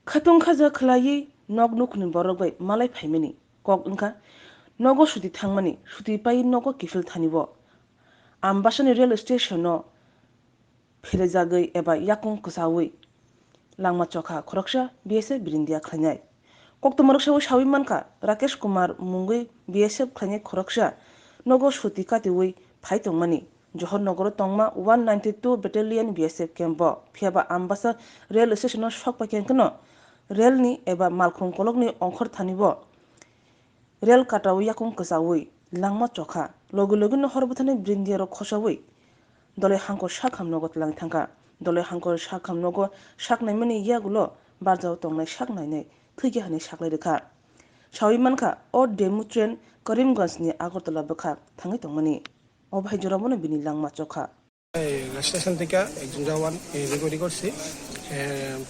Khatong khaja khlai nog nukni borok bai malai phaimani kok ingka nogo suti thangmani suti pai nogo kifil thanibo ambasani rail station no Pherjagwi eba Yakung Chowi Langma chokha Khoroksa BSF birindia khlanyai kokto marok shawi manka Rakesh Kumar mungwi BSF khlanyai Khoroksa nogo suti katiwi phaitongmani Johor Nogor tongma 192 Battalion BSF campo phiaba ambasa rail station no sokpa kenkno rail ni eba malkhung kolokni ongkhor thanibo rail kataw Yakung Chowi Langma chokha logo no horbuthani birindia ro khosawi dole hangko shakham nogo tlang thangka dole hangko shakham nogo shaknai mani yagulo barjao tongnai shaknai nei thuigi hani shaklai rekha shawi manka o demu train Karimganj ni Agartala bakha thangai tongmani অভাই জোরাবনো বিনি লাংমা চোখা station থেকে একজন জওয়ান recording করছি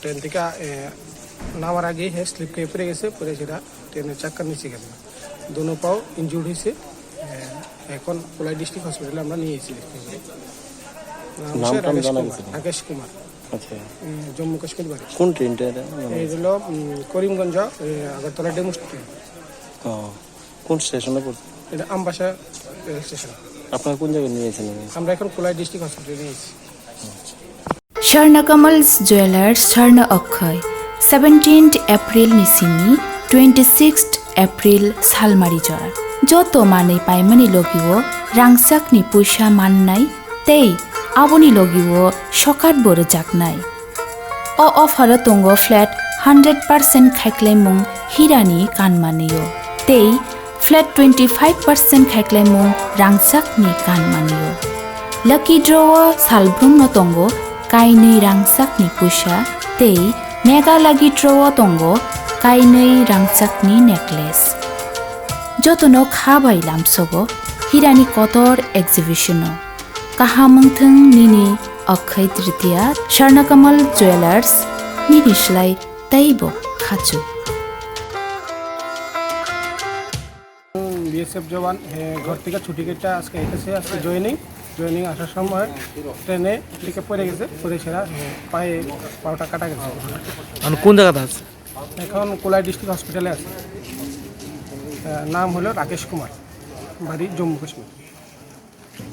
train থেকে নামার আগে slip খেয়ে পড়ে গেছে পড়ে সেটা ট্রেনের চাক্কার নিচে গেছে দোনো পাও ইনজুর্ড হয়েছে এখন কোলাই ডিস্ট্রিক্ট হসপিটালে আমরা নিয়ে এসেছি রাকেশ কুমার আচ্ছা জম্মু কাশ্মীর বাড়ি কোন ট্রেনটা এই হলো করিমগঞ্জ আগরতলা ডেমো ট্রেন কোন স্টেশনে পড়ছে এটা আমবাসা স্টেশন আপনারা কোন জায়গায় নিয়েছেন আমরা এখন কোলাই ডিস্ট্রিক্ট হসপিটালে নিয়েছি Swarnakamal's Jewelers Swarna Akhay 17th April Nisini 26th April Salmari Jor Joto Mane Paimani Logiwo Rangsak ni Puisha Mannai Tei Aboni Logiwo Shokat Boro Jaknai O offer Tongo flat 100% Khaiklaimung Hirani Kanmaneyo Tei flat 25% Khaiklaimung Rangsak ni Kanmaneyo Lucky draw Salbrum no Tongo Kainui rangsak ni pusha tei mega lagi draw tongo kainui rangsak ni necklace jotono khabai lamsogo hirani kotor exhibition kahamungthung nini akhai tritiya Swarnakamal Jewelers ninislai taibo khachu BSF জওয়ান ঘর থেকে ছুটি কেটে আজকে এসেছে joining আসার সময় ট্রেনে থেকে পড়ে গেছে পড়ে সেরা পাওটা কাটা গেছে কোন জায়গাতে আছে এখন কোলাই ডিস্ট্রিক্ট হসপিটালে আছে নাম হলো রাকেশ কুমার বাড়ি জম্মু কাশ্মীর